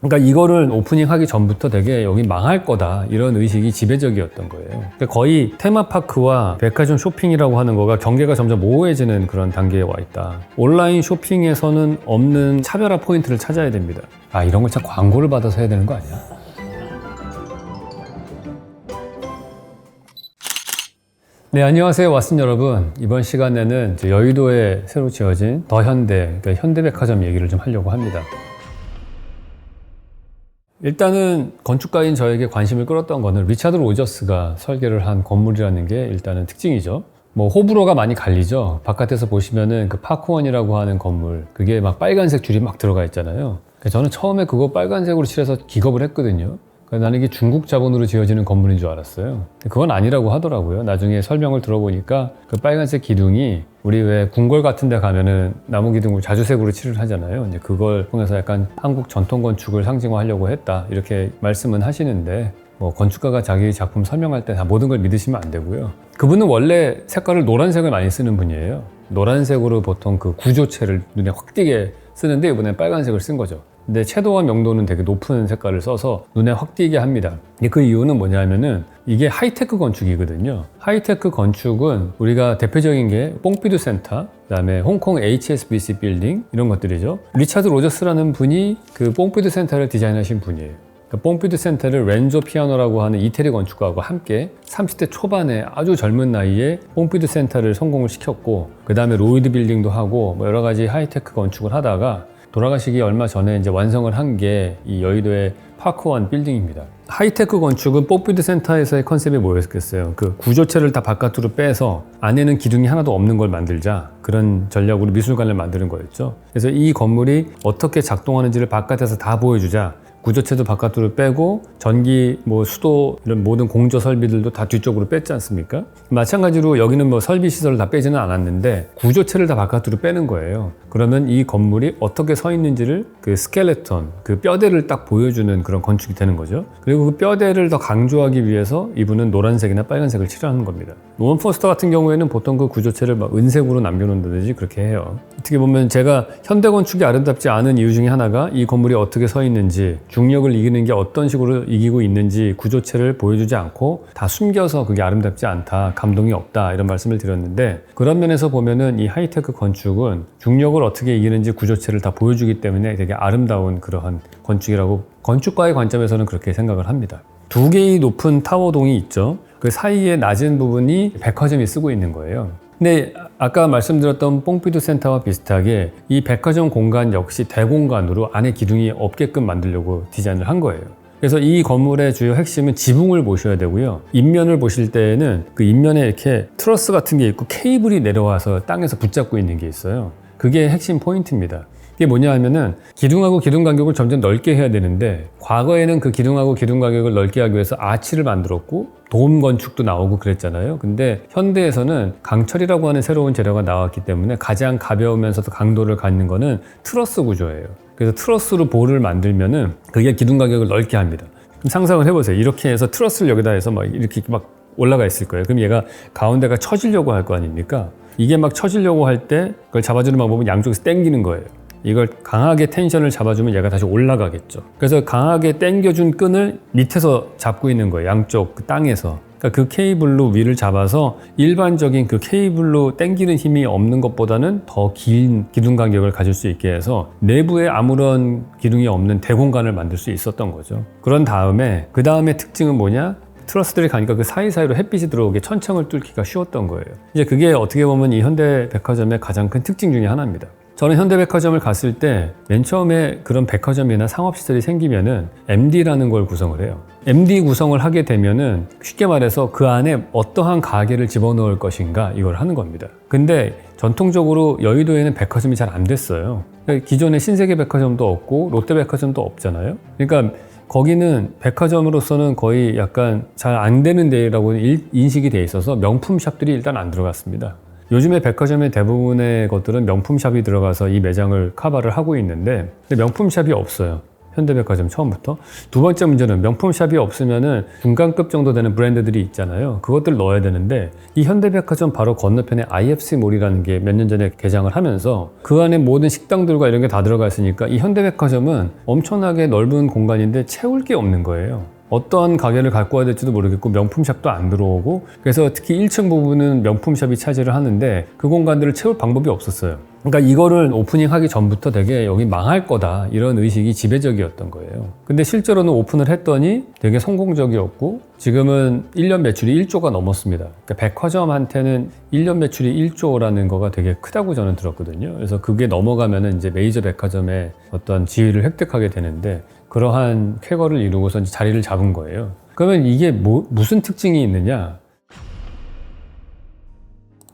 그러니까 이거를 오프닝 하기 전부터 되게 여기 망할 거다 이런 의식이 지배적이었던 거예요. 그러니까 거의 테마파크와 백화점 쇼핑이라고 하는 거가 경계가 점점 모호해지는 그런 단계에 와 있다. 온라인 쇼핑에서는 없는 차별화 포인트를 찾아야 됩니다. 아, 이런 걸 참 광고를 받아서 해야 되는 거 아니야? 네, 안녕하세요, 왓슨 여러분. 이번 시간에는 이제 여의도에 새로 지어진 더 현대, 그러니까 현대백화점 얘기를 좀 하려고 합니다. 일단은 건축가인 저에게 관심을 끌었던 거는 리차드 로저스가 설계를 한 건물이라는 게 일단은 특징이죠. 뭐 호불호가 많이 갈리죠. 바깥에서 보시면은 그 파크원이라고 하는 건물, 그게 막 빨간색 줄이 막 들어가 있잖아요. 저는 처음에 그거 빨간색으로 칠해서 기겁을 했거든요. 나는 이게 중국 자본으로 지어지는 건물인 줄 알았어요. 그건 아니라고 하더라고요. 나중에 설명을 들어보니까 그 빨간색 기둥이 우리 왜 궁궐 같은 데 가면은 나무 기둥을 자주색으로 칠을 하잖아요. 이제 그걸 통해서 약간 한국 전통 건축을 상징화하려고 했다, 이렇게 말씀은 하시는데, 뭐 건축가가 자기 작품 설명할 때 다 모든 걸 믿으시면 안 되고요. 그분은 원래 색깔을 노란색을 많이 쓰는 분이에요. 노란색으로 보통 그 구조체를 눈에 확 띄게 쓰는데 이번엔 빨간색을 쓴 거죠. 근데 채도와 명도는 되게 높은 색깔을 써서 눈에 확 띄게 합니다. 그 이유는 뭐냐면은 이게 하이테크 건축이거든요. 하이테크 건축은 우리가 대표적인 게 뽕피두 센터, 그다음에 홍콩 HSBC 빌딩, 이런 것들이죠. 리차드 로저스라는 분이 그 뽕피두 센터를 디자인하신 분이에요. 그 뽕피두 센터를 렌조 피아노라고 하는 이태리 건축가하고 함께 30대 초반에 아주 젊은 나이에 뽕피두 센터를 성공을 시켰고, 그 다음에 로이드 빌딩도 하고 뭐 여러 가지 하이테크 건축을 하다가 돌아가시기 얼마 전에 이제 완성을 한 게 이 여의도의 파크원 빌딩입니다. 하이테크 건축은 뽕피두 센터에서의 컨셉이 뭐였겠어요? 그 구조체를 다 바깥으로 빼서 안에는 기둥이 하나도 없는 걸 만들자, 그런 전략으로 미술관을 만드는 거였죠. 그래서 이 건물이 어떻게 작동하는지를 바깥에서 다 보여주자, 구조체도 바깥으로 빼고 전기, 뭐 수도, 이런 모든 공조 설비들도 다 뒤쪽으로 뺐지 않습니까? 마찬가지로 여기는 뭐 설비 시설을 다 빼지는 않았는데 구조체를 다 바깥으로 빼는 거예요. 그러면 이 건물이 어떻게 서 있는지를 그 스켈레톤, 그 뼈대를 딱 보여주는 그런 건축이 되는 거죠. 그리고 그 뼈대를 더 강조하기 위해서 이분은 노란색이나 빨간색을 칠하는 겁니다. 노먼 포스터 같은 경우에는 보통 그 구조체를 막 은색으로 남겨놓는다든지 그렇게 해요. 어떻게 보면 제가 현대 건축이 아름답지 않은 이유 중에 하나가 이 건물이 어떻게 서 있는지, 중력을 이기는 게 어떤 식으로 이기고 있는지 구조체를 보여주지 않고 다 숨겨서 그게 아름답지 않다, 감동이 없다, 이런 말씀을 드렸는데, 그런 면에서 보면은 이 하이테크 건축은 중력을 어떻게 이기는지 구조체를 다 보여주기 때문에 되게 아름다운 그러한 건축이라고 건축가의 관점에서는 그렇게 생각을 합니다. 두 개의 높은 타워동이 있죠. 그 사이에 낮은 부분이 백화점이 쓰고 있는 거예요. 근데 아까 말씀드렸던 뽕피두 센터와 비슷하게 이 백화점 공간 역시 대공간으로 안에 기둥이 없게끔 만들려고 디자인을 한 거예요. 그래서 이 건물의 주요 핵심은 지붕을 보셔야 되고요. 인면을 보실 때에는 그 인면에 이렇게 트러스 같은 게 있고 케이블이 내려와서 땅에서 붙잡고 있는 게 있어요. 그게 핵심 포인트입니다. 이게 뭐냐 하면은 기둥하고 기둥 간격을 점점 넓게 해야 되는데, 과거에는 그 기둥하고 기둥 간격을 넓게 하기 위해서 아치를 만들었고 돔 건축도 나오고 그랬잖아요. 근데 현대에서는 강철이라고 하는 새로운 재료가 나왔기 때문에 가장 가벼우면서도 강도를 갖는 거는 트러스 구조예요. 그래서 트러스로 볼을 만들면은 그게 기둥 간격을 넓게 합니다. 그럼 상상을 해보세요. 이렇게 해서 트러스를 여기다 해서 막 이렇게 막 올라가 있을 거예요. 그럼 얘가 가운데가 처지려고 할 거 아닙니까? 이게 막 처지려고 할 때 그걸 잡아주는 방법은 양쪽에서 당기는 거예요. 이걸 강하게 텐션을 잡아주면 얘가 다시 올라가겠죠. 그래서 강하게 당겨준 끈을 밑에서 잡고 있는 거예요. 양쪽 그 땅에서. 그러니까 그 케이블로 위를 잡아서 일반적인 그 케이블로 당기는 힘이 없는 것보다는 더 긴 기둥 간격을 가질 수 있게 해서 내부에 아무런 기둥이 없는 대공간을 만들 수 있었던 거죠. 그런 다음에 그 다음에 특징은 뭐냐? 트러스들이 가니까 그 사이사이로 햇빛이 들어오게 천창을 뚫기가 쉬웠던 거예요. 이제 그게 어떻게 보면 이 현대 백화점의 가장 큰 특징 중에 하나입니다. 저는 현대백화점을 갔을 때 맨 처음에 그런 백화점이나 상업시설이 생기면은 MD라는 걸 구성을 해요. MD 구성을 하게 되면은 쉽게 말해서 그 안에 어떠한 가게를 집어넣을 것인가, 이걸 하는 겁니다. 근데 전통적으로 여의도에는 백화점이 잘 안 됐어요. 기존에 신세계 백화점도 없고 롯데백화점도 없잖아요. 그러니까 거기는 백화점으로서는 거의 약간 잘 안 되는 데라고 인식이 돼 있어서 명품샵들이 일단 안 들어갔습니다. 요즘에 백화점의 대부분의 것들은 명품샵이 들어가서 이 매장을 커버를 하고 있는데, 명품샵이 없어요. 현대백화점 처음부터. 두 번째 문제는 명품샵이 없으면은 중간급 정도 되는 브랜드들이 있잖아요. 그것들 넣어야 되는데 이 현대백화점 바로 건너편에 IFC몰이라는 게 몇 년 전에 개장을 하면서 그 안에 모든 식당들과 이런 게 다 들어가 있으니까 이 현대백화점은 엄청나게 넓은 공간인데 채울 게 없는 거예요. 어떠한 가게를 갖고 와야 될지도 모르겠고 명품샵도 안 들어오고, 그래서 특히 1층 부분은 명품샵이 차지를 하는데 그 공간들을 채울 방법이 없었어요. 그러니까 이거를 오프닝 하기 전부터 되게 여기 망할 거다 이런 의식이 지배적이었던 거예요. 근데 실제로는 오픈을 했더니 되게 성공적이었고 지금은 1년 매출이 1조가 넘었습니다. 그러니까 백화점한테는 1년 매출이 1조라는 거가 되게 크다고 저는 들었거든요. 그래서 그게 넘어가면은 이제 메이저 백화점의 어떤 지위를 획득하게 되는데 그러한 쾌거를 이루고서 이제 자리를 잡은 거예요. 그러면 이게 무슨 특징이 있느냐?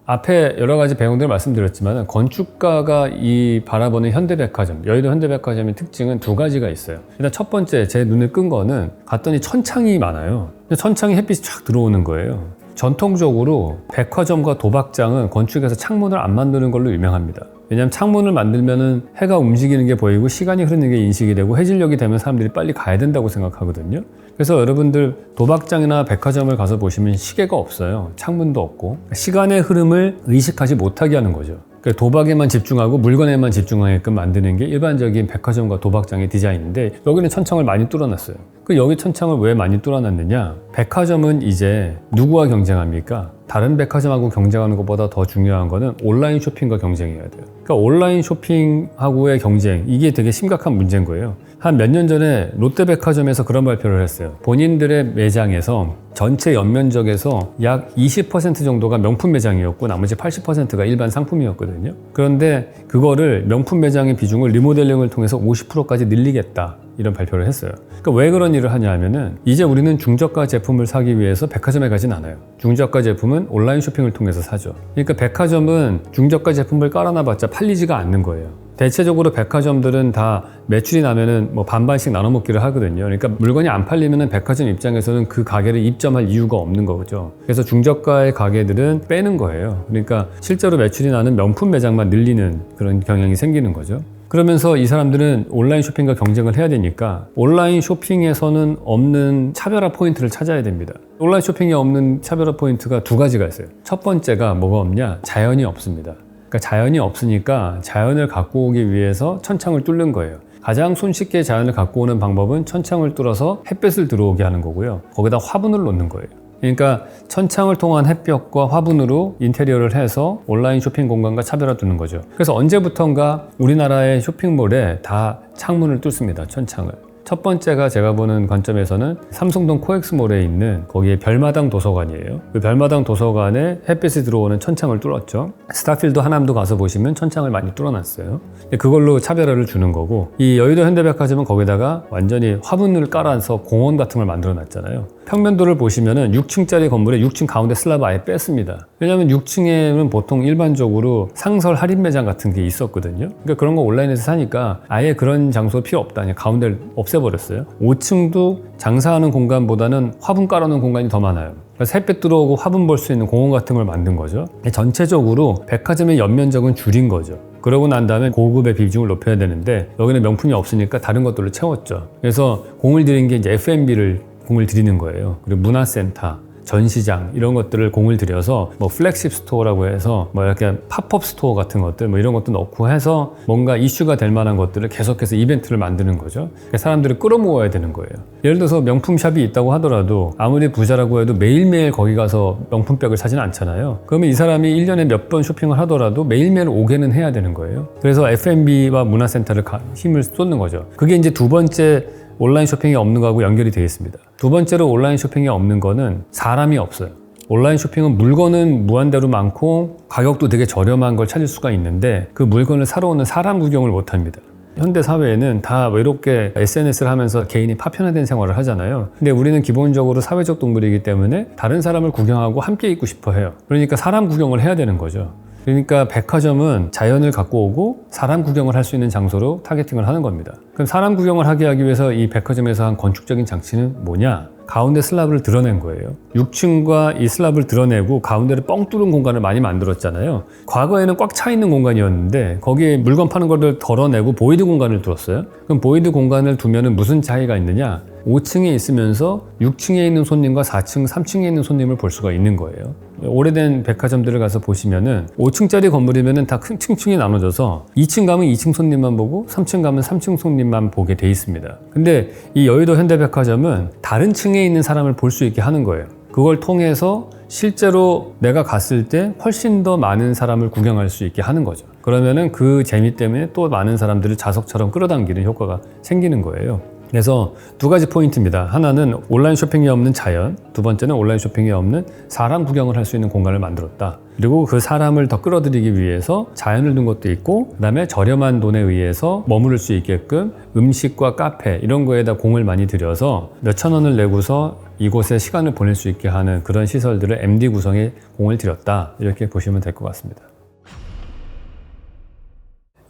앞에 여러 가지 배경들을 말씀드렸지만 건축가가 이 바라보는 현대백화점, 여의도 현대백화점의 특징은 두 가지가 있어요. 일단 첫 번째 제 눈을 끈 거는 갔더니 천창이 많아요. 천창에 햇빛이 쫙 들어오는 거예요. 전통적으로 백화점과 도박장은 건축에서 창문을 안 만드는 걸로 유명합니다. 왜냐하면 창문을 만들면은 해가 움직이는 게 보이고 시간이 흐르는 게 인식이 되고 해질녘이 되면 사람들이 빨리 가야 된다고 생각하거든요. 그래서 여러분들 도박장이나 백화점을 가서 보시면 시계가 없어요. 창문도 없고 시간의 흐름을 의식하지 못하게 하는 거죠. 그러니까 도박에만 집중하고 물건에만 집중하게끔 만드는 게 일반적인 백화점과 도박장의 디자인인데 여기는 천창을 많이 뚫어놨어요. 그 여기 천창을 왜 많이 뚫어놨느냐? 백화점은 이제 누구와 경쟁합니까? 다른 백화점하고 경쟁하는 것보다 더 중요한 거는 온라인 쇼핑과 경쟁해야 돼요. 그러니까 온라인 쇼핑하고의 경쟁, 이게 되게 심각한 문제인 거예요. 한 몇 년 전에 롯데백화점에서 그런 발표를 했어요. 본인들의 매장에서 전체 연면적에서 약 20% 정도가 명품 매장이었고 나머지 80%가 일반 상품이었거든요. 그런데 그거를 명품 매장의 비중을 리모델링을 통해서 50%까지 늘리겠다, 이런 발표를 했어요. 그러니까 왜 그런 일을 하냐 하면은 이제 우리는 중저가 제품을 사기 위해서 백화점에 가진 않아요. 중저가 제품은 온라인 쇼핑을 통해서 사죠. 그러니까 백화점은 중저가 제품을 깔아놔봤자 팔리지가 않는 거예요. 대체적으로 백화점들은 다 매출이 나면은 뭐 반반씩 나눠 먹기를 하거든요. 그러니까 물건이 안 팔리면은 백화점 입장에서는 그 가게를 입점할 이유가 없는 거죠. 그래서 중저가의 가게들은 빼는 거예요. 그러니까 실제로 매출이 나는 명품 매장만 늘리는 그런 경향이 생기는 거죠. 그러면서 이 사람들은 온라인 쇼핑과 경쟁을 해야 되니까 온라인 쇼핑에서는 없는 차별화 포인트를 찾아야 됩니다. 온라인 쇼핑에 없는 차별화 포인트가 두 가지가 있어요. 첫 번째가 뭐가 없냐? 자연이 없습니다. 그러니까 자연이 없으니까 자연을 갖고 오기 위해서 천창을 뚫는 거예요. 가장 손쉽게 자연을 갖고 오는 방법은 천창을 뚫어서 햇볕을 들어오게 하는 거고요. 거기다 화분을 놓는 거예요. 그러니까 천창을 통한 햇볕과 화분으로 인테리어를 해서 온라인 쇼핑 공간과 차별화 두는 거죠. 그래서 언제부턴가 우리나라의 쇼핑몰에 다 창문을 뚫습니다. 천창을. 첫 번째가 제가 보는 관점에서는 삼성동 코엑스몰에 있는 거기에 별마당 도서관이에요. 그 별마당 도서관에 햇빛이 들어오는 천창을 뚫었죠. 스타필드 하남도 가서 보시면 천창을 많이 뚫어놨어요. 그걸로 차별화를 주는 거고, 이 여의도 현대백화점은 거기다가 완전히 화분을 깔아서 공원 같은 걸 만들어 놨잖아요. 평면도를 보시면은 6층짜리 건물에 6층 가운데 슬랍 아예 뺐습니다. 왜냐하면 6층에는 보통 일반적으로 상설 할인 매장 같은 게 있었거든요. 그러니까 그런 거 온라인에서 사니까 아예 그런 장소 필요 없다, 그냥 가운데를 없애버렸어요. 5층도 장사하는 공간보다는 화분 깔아놓은 공간이 더 많아요. 그래서 햇빛 들어오고 화분 볼 수 있는 공원 같은 걸 만든 거죠. 전체적으로 백화점의 연면적은 줄인 거죠. 그러고 난 다음에 고급의 비중을 높여야 되는데 여기는 명품이 없으니까 다른 것들로 채웠죠. 그래서 공을 들인 게 이제 F&B를 공을 들이는 거예요. 그리고 문화센터, 전시장 이런 것들을 공을 들여서 뭐 플렉십 스토어라고 해서 뭐 이렇게 팝업 스토어 같은 것들 뭐 이런 것도 넣고 해서 뭔가 이슈가 될 만한 것들을 계속해서 이벤트를 만드는 거죠. 사람들을 끌어모아야 되는 거예요. 예를 들어서 명품샵이 있다고 하더라도 아무리 부자라고 해도 매일매일 거기 가서 명품백을 사지는 않잖아요. 그러면 이 사람이 1년에 몇 번 쇼핑을 하더라도 매일매일 오게는 해야 되는 거예요. 그래서 F&B와 문화센터를 힘을 쏟는 거죠. 그게 이제 두 번째 온라인 쇼핑이 없는 거하고 연결이 되어 있습니다. 두 번째로 온라인 쇼핑이 없는 거는 사람이 없어요. 온라인 쇼핑은 물건은 무한대로 많고 가격도 되게 저렴한 걸 찾을 수가 있는데 그 물건을 사러 오는 사람 구경을 못 합니다. 현대 사회에는 다 외롭게 SNS를 하면서 개인이 파편화된 생활을 하잖아요. 근데 우리는 기본적으로 사회적 동물이기 때문에 다른 사람을 구경하고 함께 있고 싶어 해요. 그러니까 사람 구경을 해야 되는 거죠. 그러니까 백화점은 자연을 갖고 오고 사람 구경을 할 수 있는 장소로 타겟팅을 하는 겁니다. 그럼 사람 구경을 하게 하기 위해서 이 백화점에서 한 건축적인 장치는 뭐냐? 가운데 슬랍을 드러낸 거예요. 6층과 이 슬랍을 드러내고 가운데를 뻥 뚫은 공간을 많이 만들었잖아요. 과거에는 꽉 차 있는 공간이었는데 거기에 물건 파는 거를 덜어내고 보이드 공간을 두었어요. 그럼 보이드 공간을 두면은 무슨 차이가 있느냐? 5층에 있으면서 6층에 있는 손님과 4층, 3층에 있는 손님을 볼 수가 있는 거예요. 오래된 백화점들을 가서 보시면은 5층짜리 건물이면은 다 층층이 나눠져서 2층 가면 2층 손님만 보고 3층 가면 3층 손님만 보게 돼 있습니다. 근데 이 여의도 현대백화점은 다른 층에 있는 사람을 볼 수 있게 하는 거예요. 그걸 통해서 실제로 내가 갔을 때 훨씬 더 많은 사람을 구경할 수 있게 하는 거죠. 그러면은 그 재미 때문에 또 많은 사람들을 자석처럼 끌어당기는 효과가 생기는 거예요. 그래서 두 가지 포인트입니다. 하나는 온라인 쇼핑이 없는 자연, 두 번째는 온라인 쇼핑이 없는 사람 구경을 할 수 있는 공간을 만들었다. 그리고 그 사람을 더 끌어들이기 위해서 자연을 둔 것도 있고, 그 다음에 저렴한 돈에 의해서 머무를 수 있게끔 음식과 카페 이런 거에다 공을 많이 들여서 몇천 원을 내고서 이곳에 시간을 보낼 수 있게 하는 그런 시설들을 MD 구성에 공을 들였다. 이렇게 보시면 될 것 같습니다.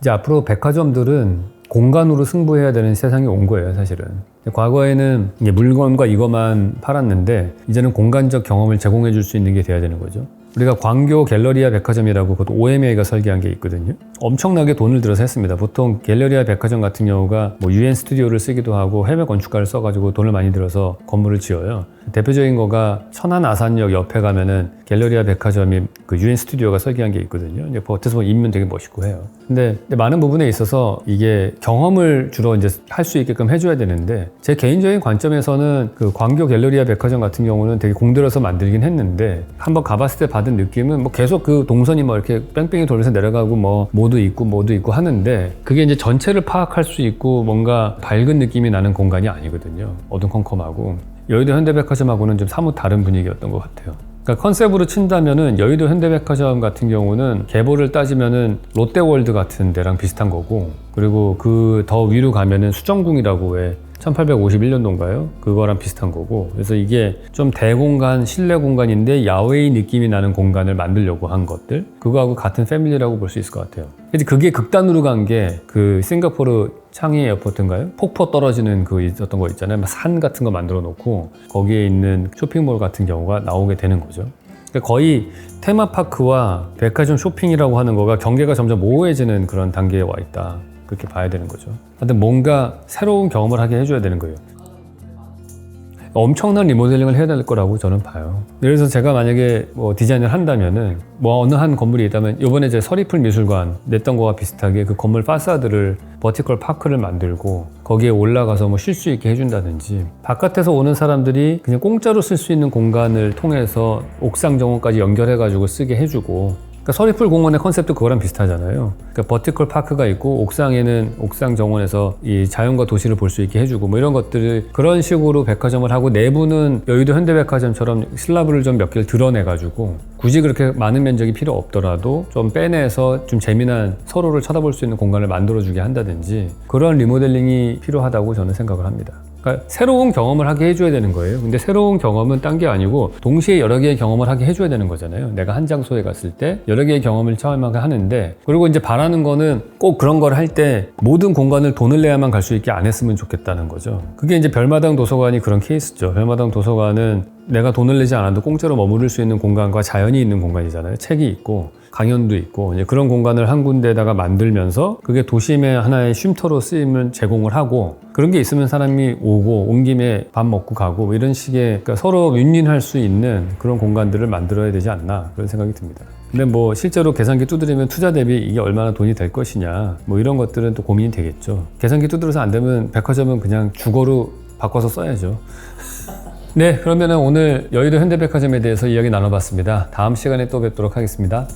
이제 앞으로 백화점들은 공간으로 승부해야 되는 세상이 온 거예요, 사실은. 과거에는 물건과 이것만 팔았는데 이제는 공간적 경험을 제공해 줄 수 있는 게 돼야 되는 거죠. 우리가 광교 갤러리아 백화점이라고 그것도 OMA가 설계한 게 있거든요. 엄청나게 돈을 들여서 했습니다. 보통 갤러리아 백화점 같은 경우가 UN 스튜디오를 쓰기도 하고 해외 건축가를 써가지고 돈을 많이 들여서 건물을 지어요. 대표적인 거가 천안 아산역 옆에 가면은 갤러리아 백화점이 그 UN 스튜디오가 설계한 게 있거든요. 이제 겉에서 보면 인면 되게 멋있고 해요. 근데 많은 부분에 있어서 이게 경험을 주로 이제 할 수 있게끔 해줘야 되는데, 제 개인적인 관점에서는 그 광교 갤러리아 백화점 같은 경우는 되게 공들여서 만들긴 했는데, 한번 가봤을 때 받은 느낌은 뭐 계속 그 동선이 뭐 이렇게 뺑뺑이 돌면서 내려가고 뭐 모두 있고 하는데, 그게 이제 전체를 파악할 수 있고 뭔가 밝은 느낌이 나는 공간이 아니거든요. 어두컴컴하고. 여의도 현대백화점하고는 좀 사뭇 다른 분위기였던 것 같아요. 그러니까 컨셉으로 친다면은 여의도 현대백화점 같은 경우는 계보를 따지면은 롯데월드 같은 데랑 비슷한 거고, 그리고 그 더 위로 가면은 수정궁이라고 왜 1851년도인가요? 그거랑 비슷한 거고, 그래서 이게 좀 대공간, 실내 공간인데 야외의 느낌이 나는 공간을 만들려고 한 것들, 그거하고 같은 패밀리라고 볼 수 있을 것 같아요. 이제 그게 극단으로 간 게 그 싱가포르 창이 에어포트인가요? 폭포 떨어지는 그 있었던 거 있잖아요. 산 같은 거 만들어 놓고 거기에 있는 쇼핑몰 같은 경우가 나오게 되는 거죠. 그러니까 거의 테마파크와 백화점 쇼핑이라고 하는 거가 경계가 점점 모호해지는 그런 단계에 와 있다. 그렇게 봐야 되는 거죠. 근데 뭔가 새로운 경험을 하게 해줘야 되는 거예요. 엄청난 리모델링을 해야 될 거라고 저는 봐요. 그래서 제가 만약에 뭐 디자인을 한다면은 뭐 어느 한 건물이 있다면 이번에 제 서리풀 미술관 냈던 거와 비슷하게 그 건물 파사드를 버티컬 파크를 만들고 거기에 올라가서 뭐 쉴 수 있게 해준다든지, 바깥에서 오는 사람들이 그냥 공짜로 쓸 수 있는 공간을 통해서 옥상 정원까지 연결해가지고 쓰게 해주고, 그러니까 서리풀 공원의 컨셉도 그거랑 비슷하잖아요. 그러니까 버티컬 파크가 있고 옥상에는 옥상 정원에서 이 자연과 도시를 볼 수 있게 해주고 뭐 이런 것들을 그런 식으로 백화점을 하고, 내부는 여의도 현대백화점처럼 슬라브를 좀 몇 개를 드러내가지고 굳이 그렇게 많은 면적이 필요 없더라도 좀 빼내서 좀 재미난 서로를 쳐다볼 수 있는 공간을 만들어주게 한다든지, 그런 리모델링이 필요하다고 저는 생각을 합니다. 그러니까 새로운 경험을 하게 해줘야 되는 거예요. 근데 새로운 경험은 딴 게 아니고 동시에 여러 개의 경험을 하게 해줘야 되는 거잖아요. 내가 한 장소에 갔을 때 여러 개의 경험을 체험하게 하는데, 그리고 이제 바라는 거는 꼭 그런 걸 할 때 모든 공간을 돈을 내야만 갈 수 있게 안 했으면 좋겠다는 거죠. 그게 이제 별마당 도서관이 그런 케이스죠. 별마당 도서관은 내가 돈을 내지 않아도 공짜로 머무를 수 있는 공간과 자연이 있는 공간이잖아요. 책이 있고 강연도 있고, 이제 그런 공간을 한 군데다가 만들면서 그게 도심의 하나의 쉼터로 쓰임을 제공을 하고, 그런 게 있으면 사람이 오고 온 김에 밥 먹고 가고 뭐 이런 식의, 그러니까 서로 윈윈할 수 있는 그런 공간들을 만들어야 되지 않나, 그런 생각이 듭니다. 근데 뭐 실제로 계산기 두드리면 투자 대비 이게 얼마나 돈이 될 것이냐 뭐 이런 것들은 또 고민이 되겠죠. 계산기 두드려서 안 되면 백화점은 그냥 주거로 바꿔서 써야죠. 네, 그러면은 오늘 여의도 현대백화점에 대해서 이야기 나눠봤습니다. 다음 시간에 또 뵙도록 하겠습니다.